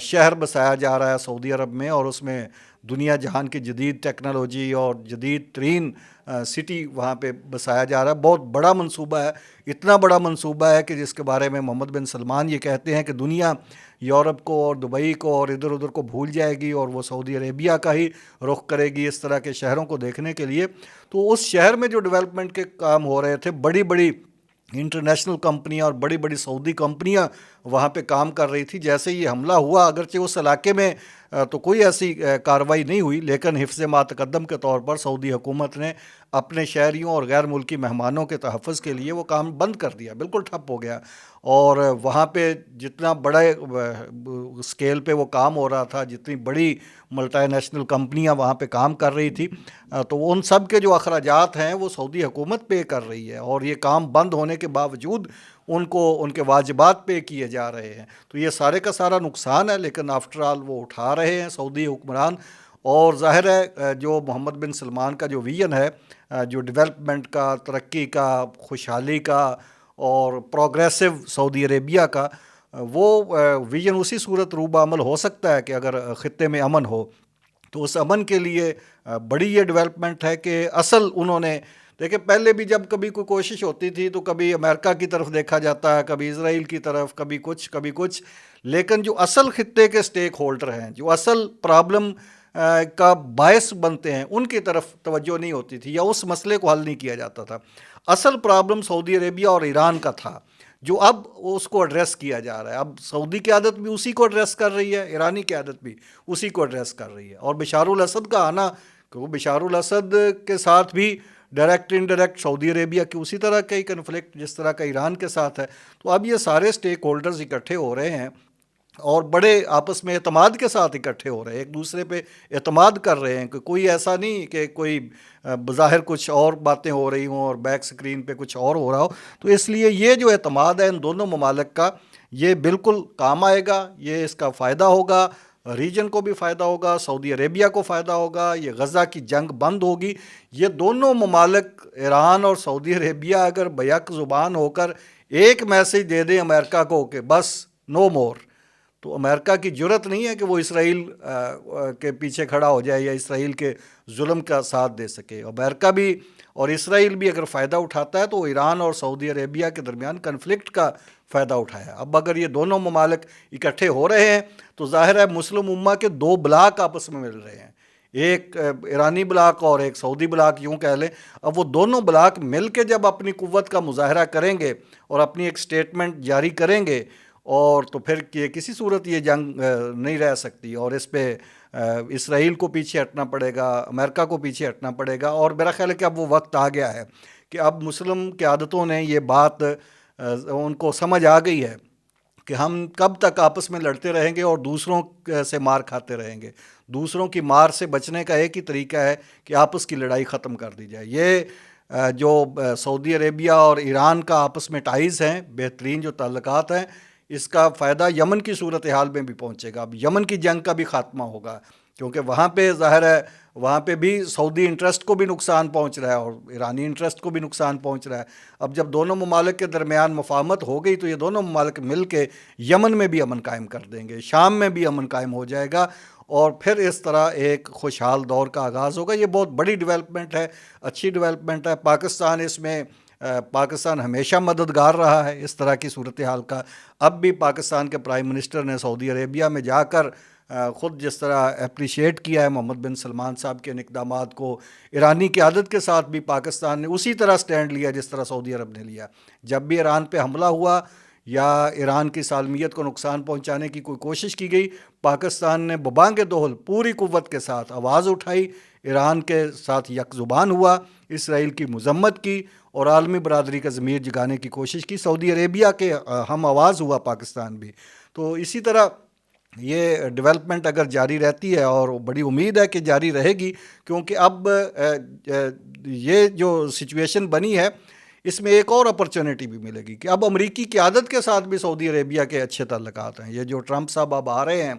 شہر بسایا جا رہا ہے سعودی عرب میں، اور اس میں دنیا جہان کی جدید ٹیکنالوجی اور جدید ترین سٹی وہاں پہ بسایا جا رہا ہے۔ بہت بڑا منصوبہ ہے، اتنا بڑا منصوبہ ہے کہ جس کے بارے میں محمد بن سلمان یہ کہتے ہیں کہ دنیا یورپ کو اور دبئی کو اور ادھر ادھر کو بھول جائے گی اور وہ سعودی عربیہ کا ہی رخ کرے گی اس طرح کے شہروں کو دیکھنے کے لیے۔ تو اس شہر میں جو ڈیولپمنٹ کے کام ہو رہے تھے، بڑی بڑی انٹرنیشنل کمپنیاں اور بڑی بڑی سعودی کمپنیاں وہاں پہ کام کر رہی تھی، جیسے یہ حملہ ہوا، اگرچہ اس علاقے میں تو کوئی ایسی کارروائی نہیں ہوئی، لیکن حفظ ما تقدم کے طور پر سعودی حکومت نے اپنے شہریوں اور غیر ملکی مہمانوں کے تحفظ کے لیے وہ کام بند کر دیا، بالکل ٹھپ ہو گیا۔ اور وہاں پہ جتنا بڑے اسکیل پہ وہ کام ہو رہا تھا، جتنی بڑی ملٹی نیشنل کمپنیاں وہاں پہ کام کر رہی تھی، تو ان سب کے جو اخراجات ہیں وہ سعودی حکومت پے کر رہی ہے، اور یہ کام بند ہونے کے باوجود ان کو ان کے واجبات پے کیے جا رہے ہیں۔ تو یہ سارے کا سارا نقصان ہے، لیکن آفٹر آل وہ اٹھا رہے ہیں سعودی حکمران۔ اور ظاہر ہے جو محمد بن سلمان کا جو ویژن ہے، جو ڈیولپمنٹ کا، ترقی کا، خوشحالی کا اور پروگریسو سعودی عربیہ کا، وہ ویژن اسی صورت روب عمل ہو سکتا ہے کہ اگر خطے میں امن ہو۔ تو اس امن کے لیے بڑی یہ ڈیولپمنٹ ہے کہ اصل انہوں نے دیکھیں، پہلے بھی جب کبھی کوئی کوشش ہوتی تھی تو کبھی امریکہ کی طرف دیکھا جاتا ہے، کبھی اسرائیل کی طرف، کبھی کچھ، لیکن جو اصل خطے کے سٹیک ہولڈر ہیں، جو اصل پرابلم کا باعث بنتے ہیں، ان کی طرف توجہ نہیں ہوتی تھی، یا اس مسئلے کو حل نہیں کیا جاتا تھا۔ اصل پرابلم سعودی عربیہ اور ایران کا تھا، جو اب اس کو ایڈریس کیا جا رہا ہے۔ اب سعودی قیادت بھی اسی کو ایڈریس کر رہی ہے، ایرانی قیادت بھی اسی کو ایڈریس کر رہی ہے، اور بشار الاسد کا آنا، کہ وہ بشار الاسد کے ساتھ بھی ڈائریکٹ انڈائریکٹ سعودی عربیہ کی اسی طرح کا ہی کنفلکٹ جس طرح کا ایران کے ساتھ ہے۔ تو اب یہ سارے سٹیک ہولڈرز اکٹھے ہو رہے ہیں اور بڑے آپس میں اعتماد کے ساتھ اکٹھے ہو رہے ہیں، ایک دوسرے پہ اعتماد کر رہے ہیں، کہ کوئی ایسا نہیں کہ کوئی بظاہر کچھ اور باتیں ہو رہی ہوں اور بیک سکرین پہ کچھ اور ہو رہا ہو۔ تو اس لیے یہ جو اعتماد ہے ان دونوں ممالک کا، یہ بالکل کام آئے گا، یہ اس کا فائدہ ہوگا، ریجن کو بھی فائدہ ہوگا، سعودی عربیہ کو فائدہ ہوگا، یہ غزہ کی جنگ بند ہوگی۔ یہ دونوں ممالک ایران اور سعودی عربیہ اگر بیک زبان ہو کر ایک میسج دے دیں امریکہ کو کہ بس نو مور، تو امریکہ کی جرت نہیں ہے کہ وہ اسرائیل کے پیچھے کھڑا ہو جائے یا اسرائیل کے ظلم کا ساتھ دے سکے۔ امریکہ بھی اور اسرائیل بھی اگر فائدہ اٹھاتا ہے تو وہ ایران اور سعودی عربیہ کے درمیان کنفلکٹ کا فائدہ اٹھایا۔ اب اگر یہ دونوں ممالک اکٹھے ہو رہے ہیں تو ظاہر ہے مسلم امہ کے دو بلاک آپس میں مل رہے ہیں، ایک ایرانی بلاک اور ایک سعودی بلاک یوں کہہ لیں۔ اب وہ دونوں بلاک مل کے جب اپنی قوت کا مظاہرہ کریں گے اور اپنی ایک سٹیٹمنٹ جاری کریں گے، اور تو پھر کسی صورت یہ جنگ نہیں رہ سکتی، اور اس پہ اسرائیل کو پیچھے ہٹنا پڑے گا، امریکہ کو پیچھے ہٹنا پڑے گا۔ اور میرا خیال ہے کہ اب وہ وقت آ گیا ہے کہ اب مسلم قیادتوں نے یہ بات ان کو سمجھ آ گئی ہے کہ ہم کب تک آپس میں لڑتے رہیں گے اور دوسروں سے مار کھاتے رہیں گے۔ دوسروں کی مار سے بچنے کا ایک ہی طریقہ ہے کہ آپس کی لڑائی ختم کر دی جائے۔ یہ جو سعودی عربیہ اور ایران کا آپس میں ٹائز ہیں، بہترین جو تعلقات ہیں، اس کا فائدہ یمن کی صورتحال میں بھی پہنچے گا۔ اب یمن کی جنگ کا بھی خاتمہ ہوگا، کیونکہ وہاں پہ ظاہر ہے وہاں پہ بھی سعودی انٹرسٹ کو بھی نقصان پہنچ رہا ہے اور ایرانی انٹرسٹ کو بھی نقصان پہنچ رہا ہے۔ اب جب دونوں ممالک کے درمیان مفاہمت ہو گئی تو یہ دونوں ممالک مل کے یمن میں بھی امن قائم کر دیں گے، شام میں بھی امن قائم ہو جائے گا، اور پھر اس طرح ایک خوشحال دور کا آغاز ہوگا۔ یہ بہت بڑی ڈیولپمنٹ ہے، اچھی ڈیولپمنٹ ہے۔ پاکستان ہمیشہ مددگار رہا ہے اس طرح کی صورتحال کا۔ اب بھی پاکستان کے پرائم منسٹر نے سعودی عربیہ میں جا کر خود جس طرح اپریشیٹ کیا ہے محمد بن سلمان صاحب کے ان اقدامات کو، ایرانی قیادت کے ساتھ بھی پاکستان نے اسی طرح سٹینڈ لیا جس طرح سعودی عرب نے لیا۔ جب بھی ایران پہ حملہ ہوا یا ایران کی سالمیت کو نقصان پہنچانے کی کوئی کوشش کی گئی، پاکستان نے ببانگ دہل پوری قوت کے ساتھ آواز اٹھائی، ایران کے ساتھ یک زبان ہوا، اسرائیل کی مذمت کی اور عالمی برادری کا ضمیر جگانے کی کوشش کی۔ سعودی عربیہ کے ہم آواز ہوا پاکستان بھی۔ تو اسی طرح یہ ڈیولپمنٹ اگر جاری رہتی ہے، اور بڑی امید ہے کہ جاری رہے گی، کیونکہ اب یہ جو سچویشن بنی ہے اس میں ایک اور اپرچونٹی بھی ملے گی کہ اب امریکی قیادت کے ساتھ بھی سعودی عربیہ کے اچھے تعلقات ہیں۔ یہ جو ٹرمپ صاحب اب آ رہے ہیں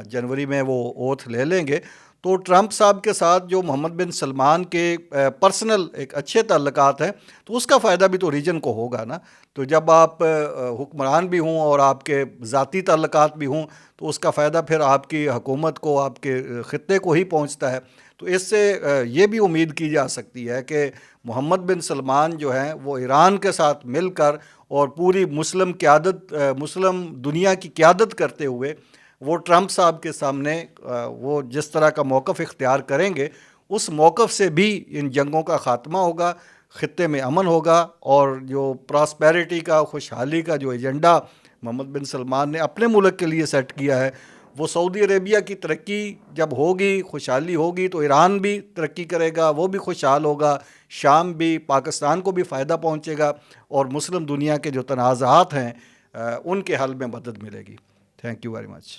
جنوری میں، وہ اوتھ لے لیں گے، تو ٹرمپ صاحب کے ساتھ جو محمد بن سلمان کے پرسنل ایک اچھے تعلقات ہیں تو اس کا فائدہ بھی تو ریجن کو ہوگا نا. تو جب آپ حکمران بھی ہوں اور آپ کے ذاتی تعلقات بھی ہوں تو اس کا فائدہ پھر آپ کی حکومت کو، آپ کے خطے کو ہی پہنچتا ہے. تو اس سے یہ بھی امید کی جا سکتی ہے کہ محمد بن سلمان جو ہیں وہ ایران کے ساتھ مل کر اور پوری مسلم قیادت، مسلم دنیا کی قیادت کرتے ہوئے وہ ٹرمپ صاحب کے سامنے وہ جس طرح کا موقف اختیار کریں گے، اس موقف سے بھی ان جنگوں کا خاتمہ ہوگا، خطے میں امن ہوگا، اور جو پراسپیرٹی کا، خوشحالی کا جو ایجنڈا محمد بن سلمان نے اپنے ملک کے لیے سیٹ کیا ہے، وہ سعودی عربیہ کی ترقی جب ہوگی، خوشحالی ہوگی، تو ایران بھی ترقی کرے گا، وہ بھی خوشحال ہوگا، شام بھی، پاکستان کو بھی فائدہ پہنچے گا، اور مسلم دنیا کے جو تنازعات ہیں ان کے حل میں مدد ملے گی. Thank you very much.